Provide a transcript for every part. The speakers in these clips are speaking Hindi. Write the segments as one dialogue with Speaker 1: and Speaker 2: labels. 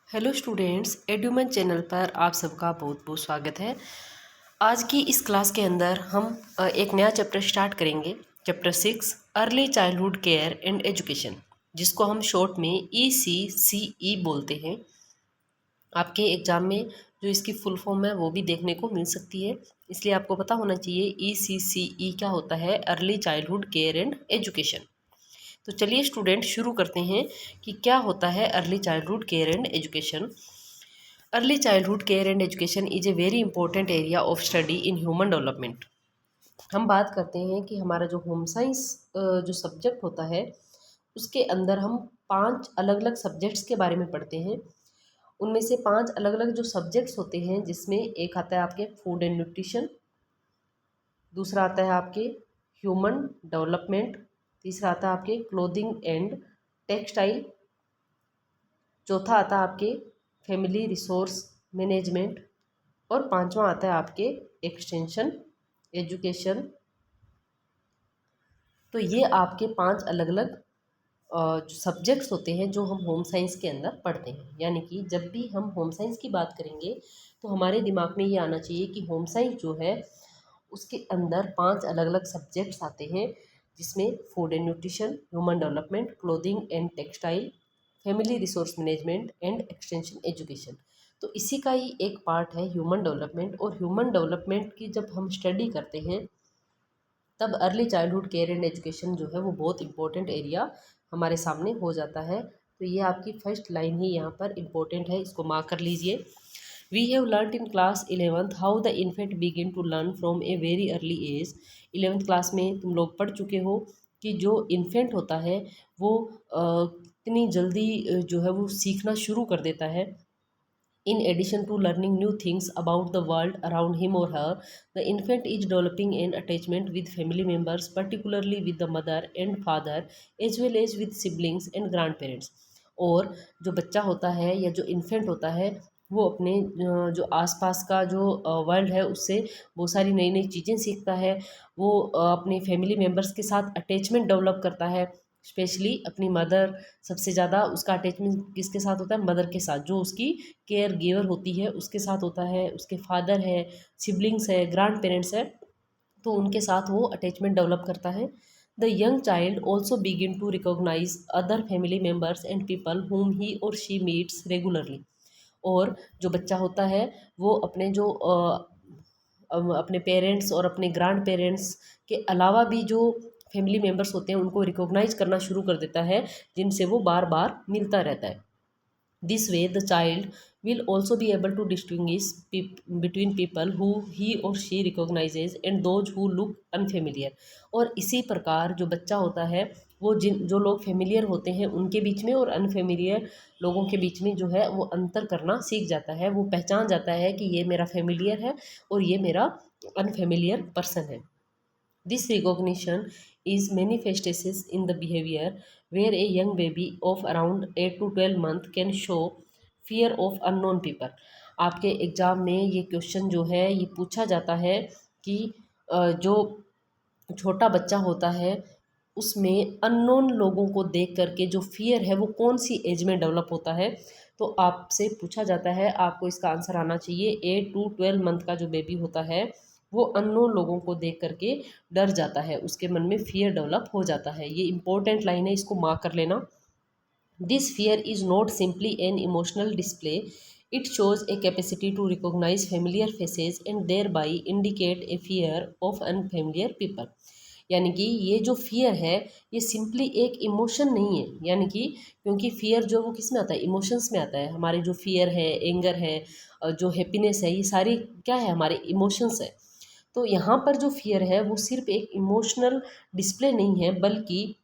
Speaker 1: हेलो स्टूडेंट्स, एड्यूमन चैनल पर आप सबका बहुत बहुत स्वागत है। आज की इस क्लास के अंदर हम एक नया चैप्टर स्टार्ट करेंगे। Chapter 6 early childhood care and education, जिसको हम शॉर्ट में ECCE बोलते हैं। आपके एग्ज़ाम में जो इसकी फुल फॉर्म है वो भी देखने को मिल सकती है, इसलिए आपको पता होना चाहिए ECCE क्या होता है, early childhood care and education. तो चलिए स्टूडेंट शुरू करते हैं कि क्या होता है early childhood care and education. Early childhood care and education is a very important area of study in human development. हम बात करते हैं कि हमारा जो होम साइंस जो सब्जेक्ट होता है उसके अंदर हम 5 अलग अलग सब्जेक्ट्स के बारे में पढ़ते हैं। उनमें से 5 अलग अलग जो सब्जेक्ट्स होते हैं, जिसमें एक आता है आपके फूड एंड न्यूट्रिशन, दूसरा आता है आपके ह्यूमन डेवलपमेंट, तीसरा आता है आपके क्लोथिंग एंड टेक्सटाइल, चौथा आता है आपके फैमिली रिसोर्स मैनेजमेंट, और पांचवा आता है आपके एक्सटेंशन एजुकेशन। तो ये आपके 5 अलग अलग जो सब्जेक्ट्स होते हैं जो हम होम साइंस के अंदर पढ़ते हैं। यानी कि जब भी हम होम साइंस की बात करेंगे तो हमारे दिमाग में ये आना चाहिए कि होम साइंस जो है उसके अंदर 5 अलग अलग सब्जेक्ट्स आते हैं, जिसमें food and nutrition, human development, clothing and textile, family resource management and extension education. तो इसी का ही एक पार्ट है ह्यूमन डेवलपमेंट। और ह्यूमन डेवलपमेंट की जब हम स्टडी करते हैं तब early childhood care and education जो है वो बहुत इंपॉर्टेंट एरिया हमारे सामने हो जाता है। तो ये आपकी फर्स्ट लाइन ही यहाँ पर इम्पोर्टेंट है, इसको मार्क कर लीजिए। We have learn in class 11th how the infant begin to learn from a very early age. 11th class में तुम लोग पढ़ चुके हो कि जो इन्फेंट होता है वो कितनी जल्दी जो है वो सीखना शुरू कर देता है। In addition to learning new things about the world around him or her, the infant is developing an attachment with family members, particularly with the mother and father, as well as with siblings and grandparents. और जो बच्चा होता है या जो इन्फेंट होता है वो अपने जो आसपास का जो वर्ल्ड है उससे बहुत सारी नई नई चीज़ें सीखता है। वो अपने फैमिली मेम्बर्स के साथ अटैचमेंट डेवलप करता है, स्पेशली अपनी मदर। सबसे ज़्यादा उसका अटैचमेंट किसके साथ होता है? मदर के साथ, जो उसकी केयर गिवर होती है उसके साथ होता है। उसके फादर है, सिबलिंग्स है, ग्रैंड पेरेंट्स है, तो उनके साथ वो अटैचमेंट डेवलप करता है। The young child also begin to recognise other family members and people whom he और शी मीट्स रेगुलरली। और जो बच्चा होता है वो अपने जो अपने पेरेंट्स और अपने ग्रैंड पेरेंट्स के अलावा भी जो फैमिली मेम्बर्स होते हैं उनको रिकॉग्नाइज करना शुरू कर देता है, जिनसे वो बार बार मिलता रहता है। This way, the child will also be able to distinguish between people who he or she recognizes and those who look unfamiliar। और इसी प्रकार जो बच्चा होता है वो जो लोग फेमिलियर होते हैं उनके बीच में और अनफेमिलियर लोगों के बीच में जो है वो अंतर करना सीख जाता है। वो पहचान जाता है कि ये मेरा फेमिलियर है और ये मेरा अनफेमिलियर पर्सन है। This recognition is manifested in the behavior where a young baby of around 8 to 12 months can show fear of unknown people। आपके एग्ज़ाम में ये क्वेश्चन जो है ये पूछा जाता है कि जो छोटा बच्चा होता है उसमें अननोन लोगों को देख करके जो फियर है वो कौन सी एज में डेवलप होता है। तो आपसे पूछा जाता है, आपको इसका आंसर आना चाहिए 8 to 12 मंथ का जो बेबी होता है वो अननोन लोगों को देख करके डर जाता है, उसके मन में फियर डेवलप हो जाता है। ये इंपॉर्टेंट लाइन है, इसको मार्क कर लेना। This fear is not simply an emotional display, it shows a capacity to recognise familiar faces and thereby indicate a fear of unfamiliar people. यानी कि ये जो फियर है ये सिंपली एक इमोशन नहीं है। यानी कि क्योंकि फियर जो वो किस में आता है? इमोशंस में आता है। हमारे जो फियर है, एंगर है, जो हैप्पीनेस है, ये सारी क्या है? हमारे इमोशंस है। तो यहाँ पर जो फियर है वो सिर्फ एक इमोशनल डिस्प्ले नहीं है, बल्कि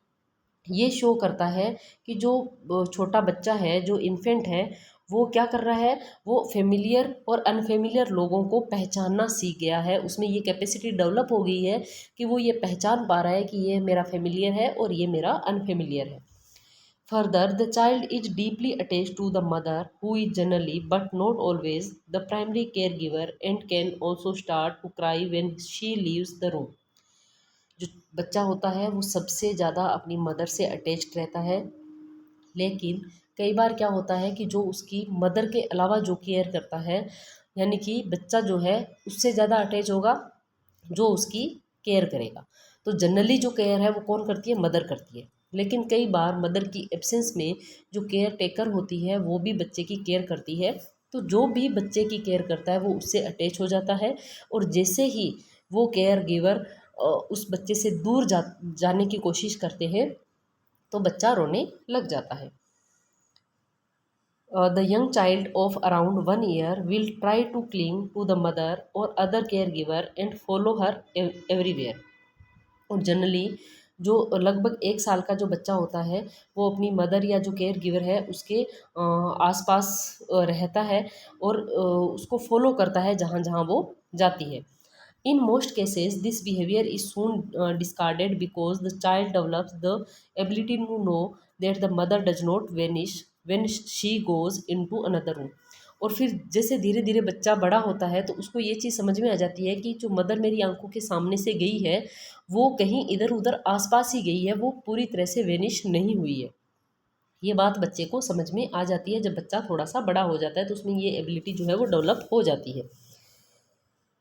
Speaker 1: ये शो करता है कि जो छोटा बच्चा है, जो इन्फेंट है, वो क्या कर रहा है? वो फेमिलियर और अनफेमिलियर लोगों को पहचानना सीख गया है। उसमें ये कैपेसिटी डेवलप हो गई है कि वो ये पहचान पा रहा है कि ये मेरा फेमिलियर है और ये मेरा अनफेमिलियर है। Further, the child is deeply attached to the mother, who is generally but not always the primary caregiver and can also start to cry when she leaves the room। जो बच्चा होता है वो सबसे ज़्यादा अपनी मदर से अटैच्ड रहता है, लेकिन कई बार क्या होता है कि जो उसकी मदर के अलावा जो केयर करता है, यानी कि बच्चा जो है उससे ज़्यादा अटैच होगा जो उसकी केयर करेगा। तो जनरली जो केयर है वो कौन करती है, मदर करती है। लेकिन कई बार मदर की एब्सेंस में जो केयर टेकर होती है वो भी बच्चे की केयर करती है। तो जो भी बच्चे की केयर करता है वो उससे अटैच हो जाता है, और जैसे ही वो केयर गिवर उस बच्चे से दूर जाने की कोशिश करते हैं तो बच्चा रोने लग जाता है। The young child of around 1 year will try to cling to the mother or other caregiver and follow her everywhere. और जनरली जो लगभग 1 साल का जो बच्चा होता है वो अपनी मदर या जो केयर गिवर है उसके आसपास रहता है, और उसको फॉलो करता है जहाँ जहाँ वो जाती है। In most cases, this behavior is soon discarded because the child develops the ability to know that the mother does not vanish when she goes into another room. और फिर जैसे धीरे धीरे बच्चा बड़ा होता है तो उसको ये चीज़ समझ में आ जाती है कि जो मदर मेरी आंखों के सामने से गई है वो कहीं इधर उधर आसपास ही गई है, वो पूरी तरह से वेनिश नहीं हुई है। ये बात बच्चे को समझ में आ जाती है जब बच्चा थोड़ा सा बड़ा हो जाता है, तो उसमें ये एबिलिटी जो है वो डेवलप हो जाती है।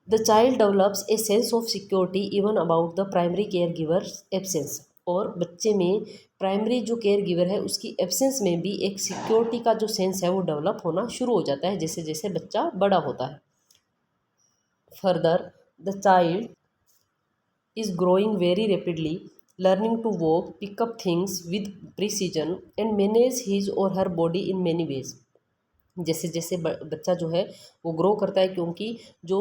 Speaker 1: The child develops a sense of security even about the primary care giver absence. और बच्चे में प्राइमरी जो केयर गिवर है उसकी एब्सेंस में भी एक सिक्योरिटी का जो सेंस है वो डेवलप होना शुरू हो जाता है जैसे जैसे बच्चा बड़ा होता है। Further the child is growing very rapidly, learning to walk, pick up things with precision, and manage his or her body in many ways. जैसे जैसे बच्चा जो है वो ग्रो करता है, क्योंकि जो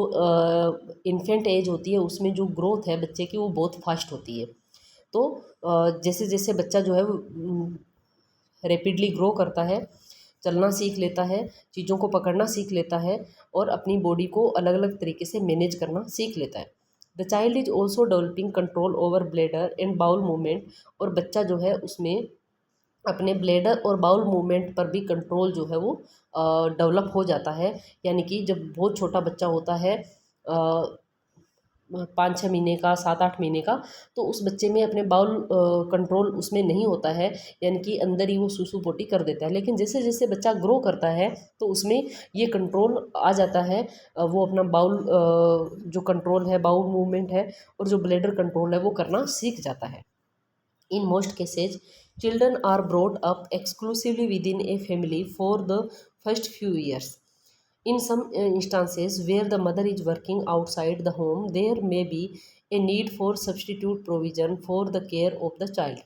Speaker 1: इन्फेंट एज होती है उसमें जो ग्रोथ है बच्चे की वो बहुत फास्ट होती है। तो जैसे जैसे बच्चा जो है वो रैपिडली ग्रो करता है, चलना सीख लेता है, चीज़ों को पकड़ना सीख लेता है, और अपनी बॉडी को अलग अलग तरीके से मैनेज करना सीख लेता है। The child is also developing control over bladder and bowel movement. और बच्चा जो है उसमें अपने ब्लैडर और बाउल मूवमेंट पर भी कंट्रोल जो है वो डेवलप हो जाता है। यानी कि जब बहुत छोटा बच्चा होता है 5-6 महीने का, 7-8 महीने का, तो उस बच्चे में अपने बाउल कंट्रोल उसमें नहीं होता है, यानी कि अंदर ही वो सूसू पोटी कर देता है। लेकिन जैसे जैसे बच्चा ग्रो करता है तो उसमें ये कंट्रोल आ जाता है। वो अपना बाउल जो कंट्रोल है, बाउल मूवमेंट है, और जो ब्लैडर कंट्रोल है वो करना सीख जाता है। In most cases, children are brought up exclusively within a family for the first few years. In some instances where the mother is working outside the home, there may be a need for substitute provision for the care of the child.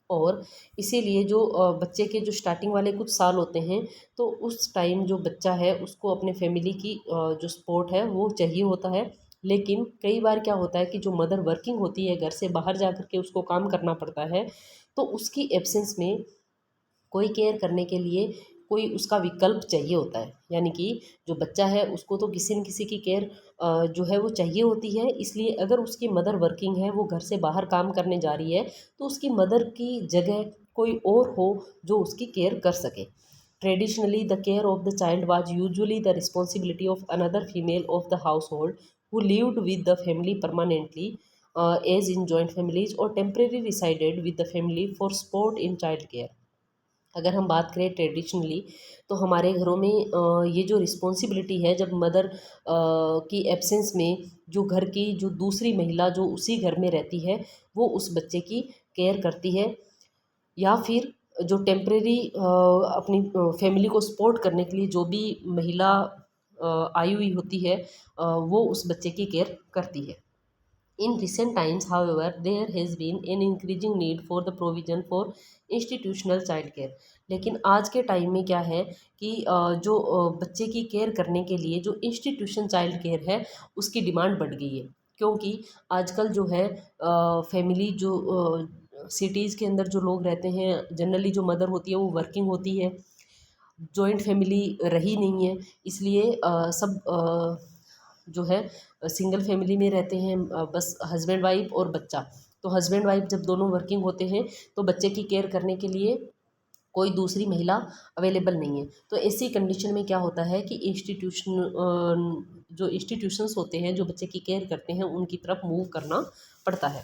Speaker 1: और इसीलिए जो बच्चे के जो स्टार्टिंग वाले कुछ साल होते हैं तो उस टाइम जो बच्चा है उसको अपने फैमिली की जो सपोर्ट है वो चाहिए होता है। लेकिन कई बार क्या होता है कि जो मदर वर्किंग होती है, घर से बाहर जा कर के उसको काम करना पड़ता है, तो उसकी एब्सेंस में कोई केयर करने के लिए कोई उसका विकल्प चाहिए होता है। यानी कि जो बच्चा है उसको तो किसी न किसी की केयर जो है वो चाहिए होती है। इसलिए अगर उसकी मदर वर्किंग है, वो घर से बाहर काम करने जा रही है, तो उसकी मदर की जगह कोई और हो जो उसकी केयर कर सके। Traditionally the care of the child was usually the responsibility of another female of the house hold who lived with the family permanently, as in joint families, or temporarily resided with the family for support in child care. अगर हम बात करें ट्रेडिशनली तो हमारे घरों में ये जो रिस्पॉन्सिबिलिटी है, जब मदर की एब्सेंस में जो घर की जो दूसरी महिला जो उसी घर में रहती है वो उस बच्चे की केयर करती है, या फिर जो टेम्परेरी अपनी फैमिली को सपोर्ट करने के लिए जो भी महिला आई हुई होती है वो उस बच्चे की केयर करती है। In recent times, however, there has been an increasing need for the provision for institutional child care. लेकिन आज के टाइम में क्या है कि जो बच्चे की केयर करने के लिए जो इंस्टीट्यूशन चाइल्ड केयर है उसकी डिमांड बढ़ गई है। क्योंकि आजकल जो है फैमिली जो सिटीज़ के अंदर जो लोग रहते हैं, जनरली जो मदर होती है वो वर्किंग होती है, जॉइंट फैमिली रही नहीं है, इसलिए सब जो है सिंगल फैमिली में रहते हैं, बस हस्बैंड वाइफ और बच्चा। तो हस्बैंड वाइफ जब दोनों वर्किंग होते हैं तो बच्चे की केयर करने के लिए कोई दूसरी महिला अवेलेबल नहीं है। तो ऐसी कंडीशन में क्या होता है कि जो इंस्टीट्यूशंस होते हैं जो बच्चे की केयर करते हैं उनकी तरफ मूव करना पड़ता है।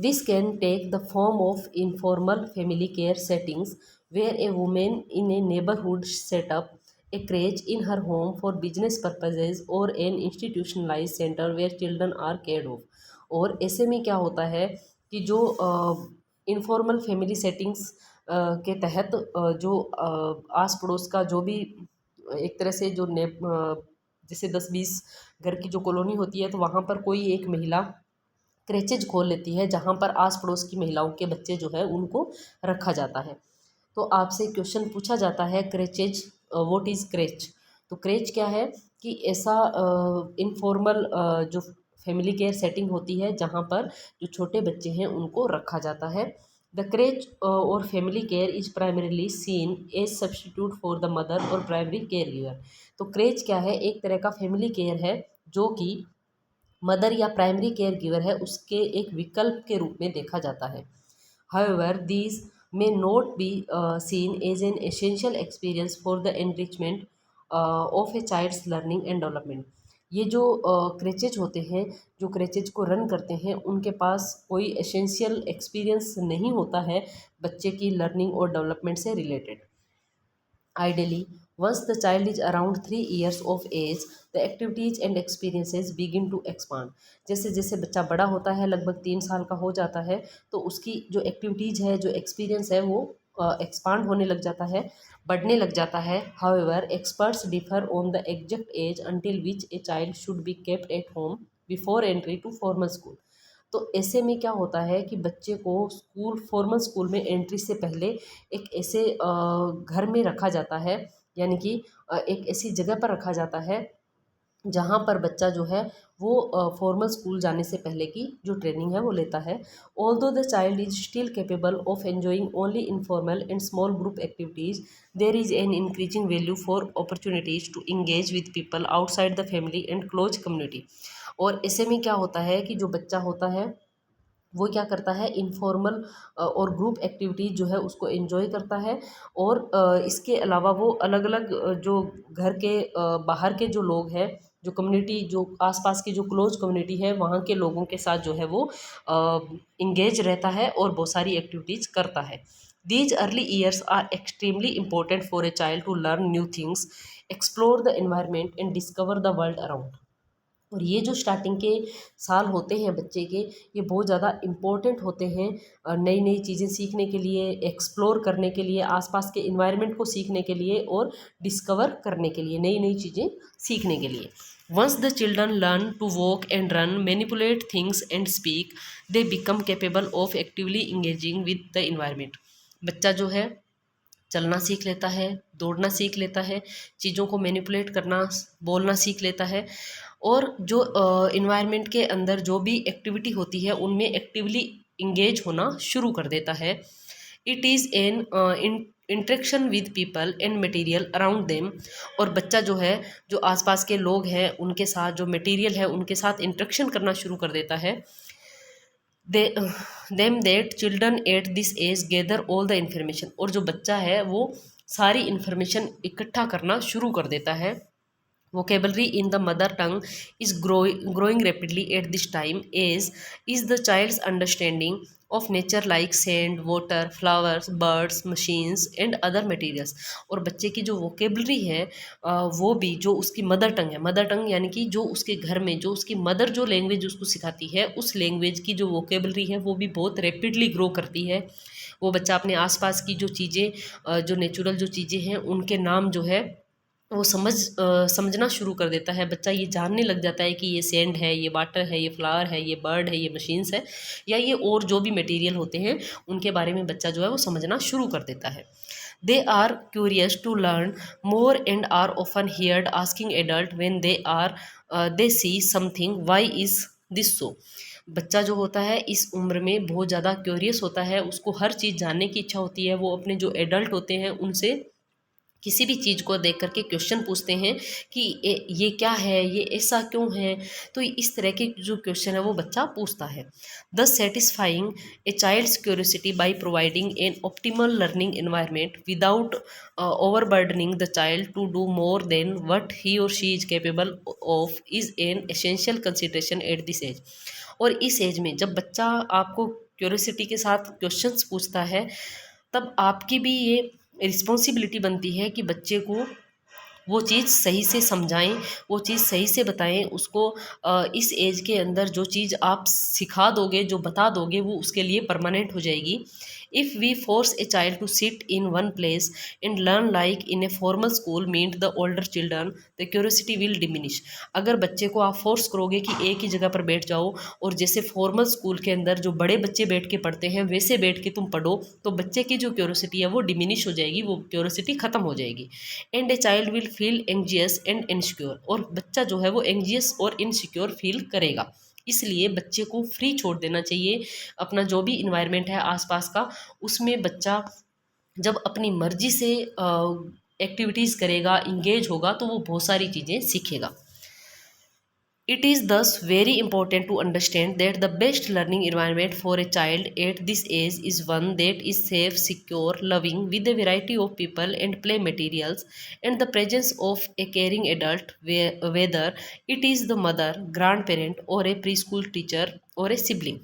Speaker 1: This can take the form of informal family care settings where a woman in a neighborhood set up a crèche in her home for business purposes or an institutionalized center where children are cared of। और ऐसे में क्या होता है कि जो इनफॉर्मल फैमिली सेटिंग्स के तहत जो आस पड़ोस का जो भी एक तरह से जो जैसे 10-20 घर की जो कॉलोनी होती है, तो वहाँ पर कोई एक महिला क्रेचेज खोल लेती है जहाँ पर आस पड़ोस की महिलाओं के बच्चे जो है उनको रखा जाता है। तो आपसे क्वेश्चन पूछा जाता है क्रेचेज, व्हाट इज़ क्रेच। तो क्रेच क्या है कि ऐसा इनफॉर्मल जो फैमिली केयर सेटिंग होती है जहाँ पर जो छोटे बच्चे हैं उनको रखा जाता है। द क्रेच और family care is primarily seen as substitute for the mother और प्राइमरी केयर गिवर। तो क्रेच क्या है, एक तरह का फैमिली केयर है जो कि मदर या प्राइमरी केयर गिवर है उसके एक विकल्प के रूप में देखा जाता है। However, these may not be seen as an essential experience for the enrichment of a child's learning and development। ये जो क्रेचेज होते हैं, जो क्रेचेज को रन करते हैं, उनके पास कोई एसेंशियल एक्सपीरियंस नहीं होता है बच्चे की लर्निंग और डेवलपमेंट से related. Ideally, once the child is around 3 years of age, the activities and experiences begin to expand। जैसे जैसे बच्चा बड़ा होता है, लगभग 3 साल का हो जाता है, तो उसकी जो एक्टिविटीज़ है, जो एक्सपीरियंस है, वो एक्सपांड होने लग जाता है, बढ़ने लग जाता है। However experts differ on the exact age until which a child should be kept at home before entry to formal school. तो ऐसे में क्या होता है कि बच्चे को स्कूल, फॉर्मल स्कूल में एंट्री से पहले एक ऐसे घर में रखा जाता है, यानी कि एक ऐसी जगह पर रखा जाता है जहाँ पर बच्चा जो है वो फॉर्मल स्कूल जाने से पहले की जो ट्रेनिंग है वो लेता है। Although the child is still capable of enjoying only informal and small group activities, there is an increasing value for opportunities to engage with people outside the family and close community. और ऐसे में क्या होता है कि जो बच्चा होता है वो क्या करता है, इनफॉर्मल और ग्रुप एक्टिविटीज़ जो है उसको एंजॉय करता है। और इसके अलावा वो अलग अलग जो घर के बाहर के जो लोग हैं, जो कम्युनिटी, जो आसपास की जो क्लोज कम्युनिटी है, वहाँ के लोगों के साथ जो है वो इंगेज रहता है और बहुत सारी एक्टिविटीज़ करता है। These early years are extremely important for a child to learn new things, explore the environment and discover the world around. और ये जो स्टार्टिंग के साल होते हैं बच्चे के, ये बहुत ज़्यादा इम्पोर्टेंट होते हैं नई नई चीज़ें सीखने के लिए, एक्सप्लोर करने के लिए, आसपास के इन्वायरमेंट को सीखने के लिए और डिस्कवर करने के लिए, नई नई चीज़ें सीखने के लिए। Once the children learn to walk and run, manipulate things and speak, they become capable of actively engaging with the environment. बच्चा जो है चलना सीख लेता है, दौड़ना सीख लेता है, चीज़ों को मैनिपुलेट करना, बोलना सीख लेता है, और जो इन्वायरमेंट के अंदर जो भी एक्टिविटी होती है उनमें एक्टिवली इंगेज होना शुरू कर देता है। It is an interaction with people and material around them. और बच्चा जो है, जो आसपास के लोग हैं उनके साथ, जो मटेरियल है उनके साथ इंटरेक्शन करना शुरू कर देता है। They them that children at this age gather all the information. और जो बच्चा है वो सारी इंफॉर्मेशन इकट्ठा करना शुरू कर देता है। Vocabulary in the mother tongue is growing rapidly at this time, as is the child's understanding of nature like sand, water, flowers, birds, machines and other materials। और बच्चे की जो वोकेबलरी है वो भी जो उसकी मदर टंग है, मदर टंग यानी कि जो उसके घर में जो उसकी मदर जो लैंग्वेज उसको सिखाती है, उस लैंग्वेज की जो वोकेबलरी है वो भी बहुत रैपिडली ग्रो करती है। वो बच्चा अपने आसपास की जो चीज़ें, जो नेचुरल जो चीज़ें हैं उनके नाम जो है वो समझना शुरू कर देता है। बच्चा ये जानने लग जाता है कि ये सैंड है, ये वाटर है, ये फ्लावर है, ये बर्ड है, ये मशीन्स है, या ये और जो भी मटेरियल होते हैं उनके बारे में बच्चा जो है वो समझना शुरू कर देता है। They are curious to learn more and are often heard asking adult when they see something, why is this so. बच्चा जो होता है इस उम्र में बहुत ज़्यादा क्यूरियस होता है, उसको हर चीज़ जानने की इच्छा होती है। वो अपने जो एडल्ट होते हैं उनसे किसी भी चीज़ को देख करके क्वेश्चन पूछते हैं कि ये क्या है, ये ऐसा क्यों है। तो इस तरह के जो क्वेश्चन है वो बच्चा पूछता है। This satisfying a child's curiosity by providing an optimal learning environment without overburdening the child to do more than what he और she is capable of is an essential consideration at this age. और इस एज में जब बच्चा आपको क्यूरियोसिटी के साथ क्वेश्चंस पूछता है, तब आपकी भी ये रिस्पॉन्सिबिलिटी बनती है कि बच्चे को वो चीज़ सही से समझाएं, वो चीज़ सही से बताएं उसको। इस एज के अंदर जो चीज़ आप सिखा दोगे, जो बता दोगे, वो उसके लिए परमानेंट हो जाएगी। If we force a child to sit in one place and learn like in a formal school meet the older children, the curiosity will diminish. अगर बच्चे को आप फोर्स करोगे कि एक ही जगह पर बैठ जाओ और जैसे फॉर्मल स्कूल के अंदर जो बड़े बच्चे बैठ के पढ़ते हैं वैसे बैठ के तुम पढ़ो, तो बच्चे की जो क्यूरियोसिटी है वो डिमिनिश हो जाएगी, वो क्यूरियोसिटी खत्म हो जाएगी। And a child will feel anxious and insecure, और बच्चा जो है वो एंग्जियस और इनसिक्योर फील करेगा। इसलिए बच्चे को फ्री छोड़ देना चाहिए। अपना जो भी इन्वायरमेंट है आसपास का, उसमें बच्चा जब अपनी मर्जी से एक्टिविटीज़ करेगा, इंगेज होगा, तो वो बहुत सारी चीज़ें सीखेगा। It is thus very important to understand that the best learning environment for a child at this age is one that is safe, secure, loving, with a variety of people and play materials, and the presence of a caring adult, whether it is the mother, grandparent, or a preschool teacher or a sibling.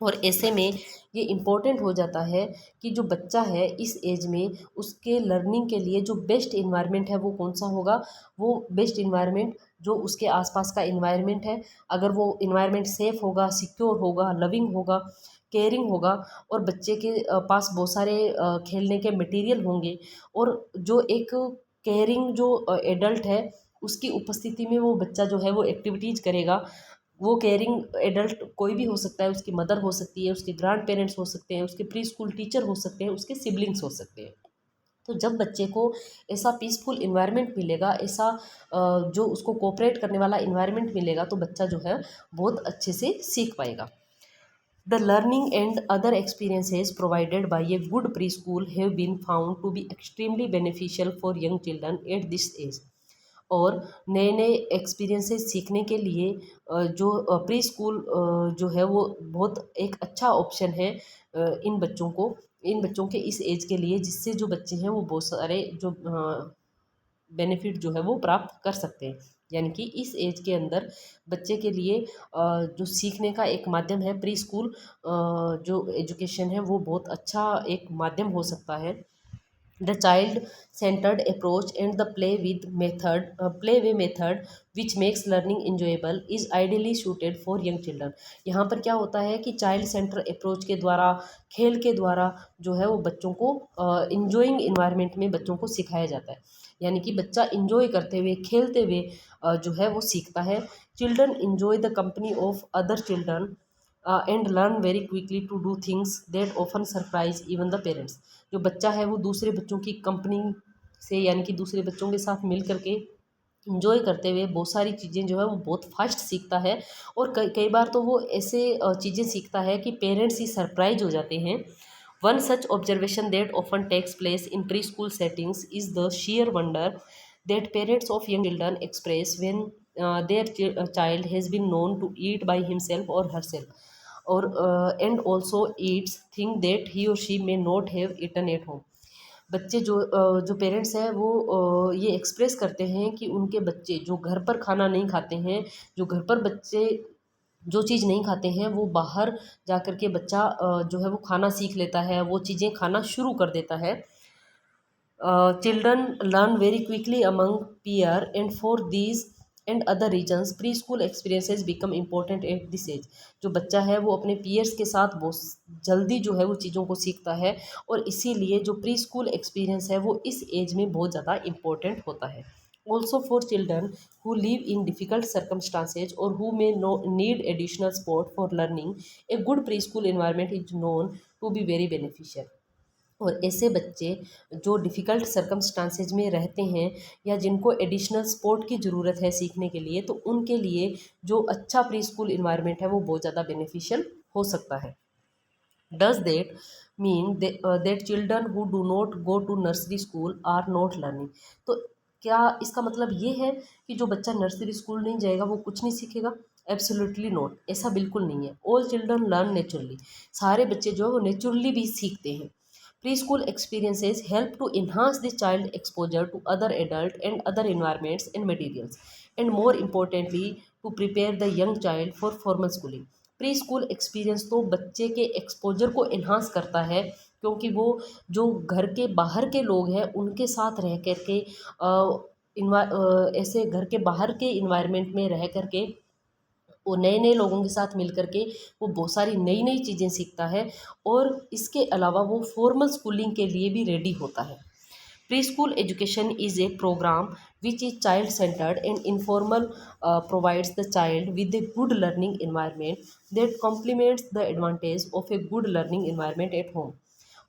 Speaker 1: और ऐसे में ये इम्पोर्टेंट हो जाता है कि जो बच्चा है इस एज में, उसके लर्निंग के लिए जो बेस्ट इन्वायरमेंट है वो कौन सा होगा। वो बेस्ट इन्वायरमेंट जो उसके आसपास का इन्वायरमेंट है, अगर वो इन्वायरमेंट सेफ़ होगा, सिक्योर होगा, लविंग होगा, केयरिंग होगा, और बच्चे के पास बहुत सारे खेलने के मटेरियल होंगे, और जो एक केयरिंग जो एडल्ट है उसकी उपस्थिति में वो बच्चा जो है वो एक्टिविटीज़ करेगा। वो केयरिंग एडल्ट कोई भी हो सकता है, उसकी मदर हो सकती है, उसके ग्रैंड पेरेंट्स हो सकते हैं, उसके प्री स्कूल टीचर हो सकते हैं, उसके सिबलिंग्स हो सकते हैं। तो जब बच्चे को ऐसा पीसफुल इन्वायरमेंट मिलेगा, ऐसा जो उसको कोऑपरेट करने वाला इन्वायरमेंट मिलेगा, तो बच्चा जो है बहुत अच्छे से सीख पाएगा। The learning and other experiences provided by a good preschool have been found to be extremely beneficial for young children at this age. और नए नए एक्सपीरियंसेस सीखने के लिए जो प्री स्कूल जो है वो बहुत एक अच्छा ऑप्शन है इन बच्चों के इस एज के लिए, जिससे जो बच्चे हैं वो बहुत सारे जो बेनिफिट जो है वो प्राप्त कर सकते हैं। यानी कि इस एज के अंदर बच्चे के लिए जो सीखने का एक माध्यम है प्री स्कूल, जो एजुकेशन है वो बहुत अच्छा एक माध्यम हो सकता है। The child-centered approach and the play way method, which makes learning enjoyable, is ideally suited for young children. यहाँ पर क्या होता है कि चाइल्ड सेंटर अप्रोच के द्वारा, खेल के द्वारा जो है वो बच्चों को इंजॉइंग इन्वायरमेंट में बच्चों को सिखाया जाता है। यानी कि बच्चा इंजॉय करते हुए, खेलते हुए जो है वो सीखता है। Children enjoy the company of other children and learn very quickly to do things that often surprise even the parents. जो बच्चा है वो दूसरे बच्चों की कंपनी से, यानी कि दूसरे बच्चों के साथ मिल करके इंजॉय करते हुए बहुत सारी चीज़ें जो है वो बहुत फास्ट सीखता है। और कई कई बार तो वो ऐसे चीज़ें सीखता है कि पेरेंट्स ही सरप्राइज हो जाते हैं। One such observation that often takes place in pre school settings is the sheer wonder that parents of young children express when their child has been known to eat by himself or herself, और and also eats thing that he और she may not have eaten at home. बच्चे जो पेरेंट्स हैं वो ये एक्सप्रेस करते हैं कि उनके बच्चे जो घर पर खाना नहीं खाते हैं, जो घर पर बच्चे जो चीज़ नहीं खाते हैं, वो बाहर जा कर के बच्चा जो है वो खाना सीख लेता है, वो चीज़ें खाना शुरू कर देता है। Children learn very quickly among peer, and for these and other reasons preschool experiences become important at this age. जो बच्चा है वो अपने पीयर्स के साथ बहुत जल्दी जो है वो चीज़ों को सीखता है, और इसीलिए जो प्री स्कूल एक्सपीरियंस है वो इस एज में बहुत ज़्यादा इम्पोर्टेंट होता है। Also for children who live in difficult circumstances or who may need additional support for learning, a good preschool environment is known to be very beneficial. और ऐसे बच्चे जो डिफ़िकल्ट सर्कमस्टांसेज में रहते हैं या जिनको एडिशनल सपोर्ट की ज़रूरत है सीखने के लिए, तो उनके लिए जो अच्छा प्री स्कूल इन्वायरमेंट है वो बहुत ज़्यादा बेनिफिशियल हो सकता है। Does that mean that children who do not go to nursery school are not learning? तो क्या इसका मतलब ये है कि जो बच्चा नर्सरी स्कूल नहीं जाएगा वो कुछ नहीं सीखेगा? एब्सोल्युटली नॉट, ऐसा बिल्कुल नहीं है। ऑल चिल्ड्रन लर्न नेचुरली, सारे बच्चे जो है वो नेचुरली भी सीखते हैं। Preschool experiences help to enhance the child exposure to other adult and other environments and materials, and more importantly to prepare the young child for formal schooling. Pre school experience तो बच्चे के एक्सपोजर को इन्हांस करता है, क्योंकि वो जो घर के बाहर के लोग हैं उनके साथ रह कर के ऐसे घर के बाहर के इन्वायरमेंट में रह कर के वो नए नए लोगों के साथ मिल कर के वो बहुत सारी नई नई चीज़ें सीखता है, और इसके अलावा वो फॉर्मल स्कूलिंग के लिए भी रेडी होता है। Pre school education is a programme which is child centered and informal, provides the child with a good learning environment that complements the advantage of a good learning environment at home।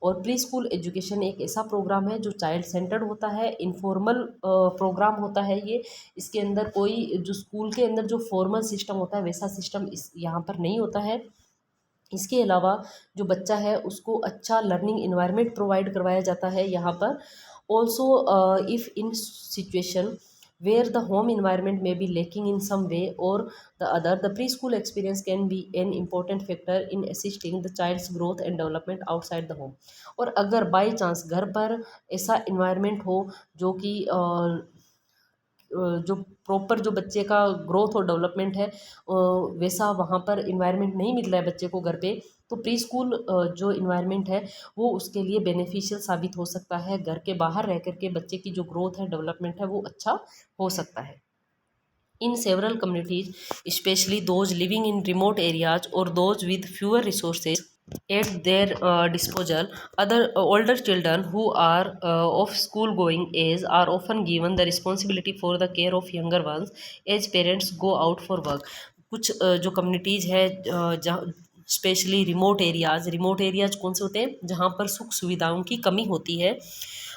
Speaker 1: और प्री स्कूल एजुकेशन एक ऐसा प्रोग्राम है जो चाइल्ड सेंटर्ड होता है, इनफॉर्मल प्रोग्राम होता है ये। इसके अंदर कोई जो स्कूल के अंदर जो फॉर्मल सिस्टम होता है वैसा सिस्टम इस यहाँ पर नहीं होता है। इसके अलावा जो बच्चा है उसको अच्छा लर्निंग इन्वायरमेंट प्रोवाइड करवाया जाता है यहाँ पर। Also if in situation where the home environment may be lacking in some way or the other, the preschool experience can be an important factor in assisting the child's growth and development outside the home। और अगर बाई चांस घर पर ऐसा इन्वायरमेंट हो जो कि जो प्रॉपर जो बच्चे का ग्रोथ और डेवलपमेंट है वैसा वहाँ पर इन्वायरमेंट नहीं मिल रहा है बच्चे को घर पे, तो प्री स्कूल जो इन्वायरमेंट है वो उसके लिए बेनिफिशियल साबित हो सकता है। घर के बाहर रह कर के बच्चे की जो ग्रोथ है डेवलपमेंट है वो अच्छा हो सकता है। In several communities, especially those living in remote areas or those with fewer resources at their disposal, other older children who are of school going age are often given the responsibility for the care of younger ones as parents go out for work। कुछ जो कम्युनिटीज़ है जहाँ स्पेशली रिमोट एरियाज़ कौन से होते हैं जहाँ पर सुख सुविधाओं की कमी होती है,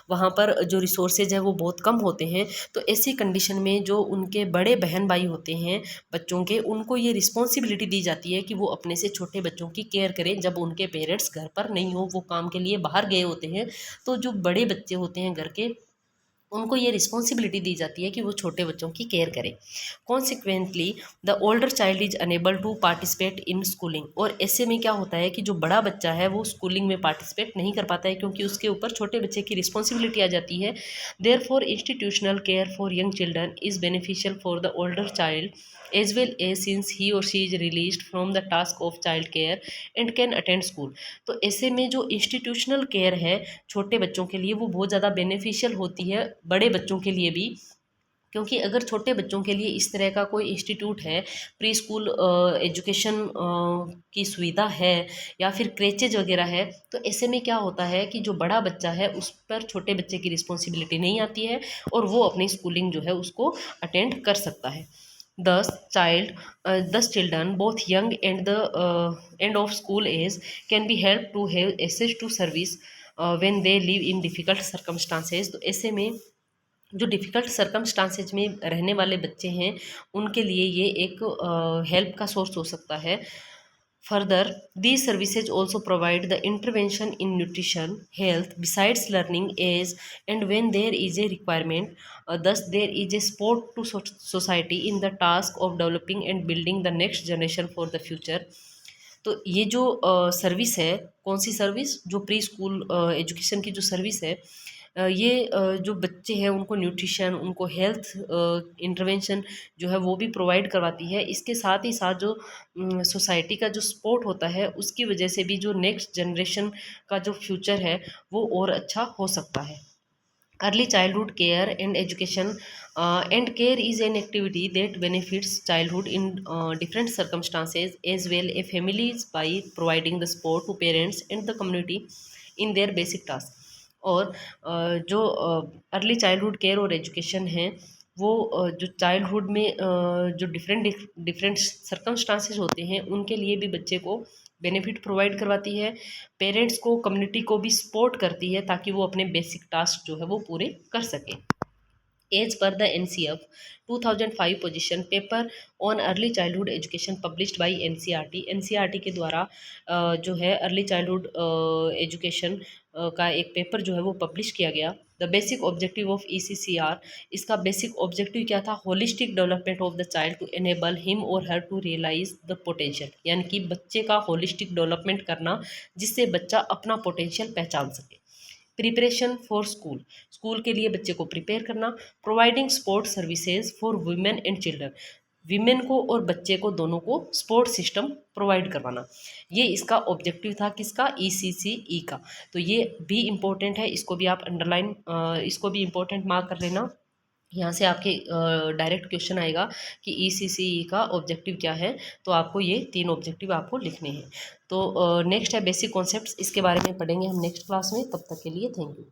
Speaker 1: वहाँ पर जो रिसोर्सेज है वो बहुत कम होते हैं। तो ऐसी कंडीशन में जो उनके बड़े बहन भाई होते हैं बच्चों के, उनको ये रिस्पॉन्सिबिलिटी दी जाती है कि वो अपने से छोटे बच्चों की केयर करें जब उनके पेरेंट्स घर पर नहीं हो, वो काम के लिए बाहर गए होते हैं। तो जो बड़े बच्चे होते हैं घर के, उनको ये रिस्पॉन्सिबिलिटी दी जाती है कि वो छोटे बच्चों की केयर करें। Consequently the older child is unable to participate in schooling. और ऐसे में क्या होता है कि जो बड़ा बच्चा है वो स्कूलिंग में पार्टिसिपेट नहीं कर पाता है क्योंकि उसके ऊपर छोटे बच्चे की रिस्पॉन्सिबिलिटी आ जाती है। Therefore institutional care for young children is beneficial for the older child as well as since he or she is released from the task of child care and can attend school। तो ऐसे में जो इंस्टीट्यूशनल केयर है छोटे बच्चों के लिए वो बहुत ज़्यादा बेनिफिशियल होती है बड़े बच्चों के लिए भी, क्योंकि अगर छोटे बच्चों के लिए इस तरह का कोई इंस्टीट्यूट है, प्री स्कूल एजुकेशन की सुविधा है या फिर क्रेचेज वगैरह है, तो ऐसे में क्या होता है कि जो बड़ा बच्चा है उस पर छोटे बच्चे की रिस्पॉन्सिबिलिटी नहीं आती है और वो अपनी स्कूलिंग जो है उसको अटेंड कर सकता है। Thus children both young and the end of school age can be helped to have access to service when they live in difficult circumstances। तो ऐसे में जो डिफ़िकल्ट सर्कमस्टांसेज में रहने वाले बच्चे हैं उनके लिए ये एक हेल्प का सोर्स हो सकता है। Further these services also provide the intervention in nutrition health besides learning age and when there is a requirement, this there is a support to society in the task of developing and building the next generation for the future. तो ये जो सर्विस है, कौन सी सर्विस, जो प्री स्कूल एजुकेशन की जो सर्विस है, ये जो बच्चे हैं उनको न्यूट्रिशन, उनको हेल्थ इंटरवेंशन जो है वो भी प्रोवाइड करवाती है। इसके साथ ही साथ जो सोसाइटी का जो सपोर्ट होता है उसकी वजह से भी जो नेक्स्ट जनरेशन का जो फ्यूचर है वो और अच्छा हो सकता है। Early childhood care and education and care is an activity that benefits childhood in different circumstances as well as families by providing the support to parents and the community in their basic tasks। और जो अर्ली चाइल्डहुड केयर और एजुकेशन है वो जो चाइल्डहुड में जो डिफरेंट सर्कमस्टांसेस होते हैं उनके लिए भी बच्चे को बेनिफिट प्रोवाइड करवाती है, पेरेंट्स को, कम्युनिटी को भी सपोर्ट करती है ताकि वो अपने बेसिक टास्क जो है वो पूरे कर सकें। As per the NCF 2005 position paper on early childhood education published by NCERT के द्वारा जो है अर्ली चाइल्डहुड एजुकेशन का एक पेपर जो है वो पब्लिश किया गया। The basic objective of ECCR, इसका बेसिक ऑब्जेक्टिव क्या था, holistic development of the child to enable him और her to realise the potential, यानी कि बच्चे का होलिस्टिक डेवलपमेंट करना जिससे बच्चा अपना पोटेंशियल पहचान सके। प्रिपरेशन फॉर स्कूल, स्कूल के लिए बच्चे को प्रिपेयर करना। Providing sport services for women and children, women को और बच्चे को दोनों को सपोर्ट सिस्टम प्रोवाइड करवाना। ये इसका ऑब्जेक्टिव था किसका, ECCE का। तो ये भी इम्पोर्टेंट है, इसको भी आप अंडरलाइन, इसको भी इम्पोर्टेंट मार्क कर लेना। यहाँ से आपके डायरेक्ट क्वेश्चन आएगा कि ECCE का ऑब्जेक्टिव क्या है, तो आपको ये 3 ऑब्जेक्टिव आपको लिखने हैं। तो नेक्स्ट है बेसिक कॉन्सेप्ट्स, इसके बारे में पढ़ेंगे हम नेक्स्ट क्लास में। तब तक के लिए थैंक यू।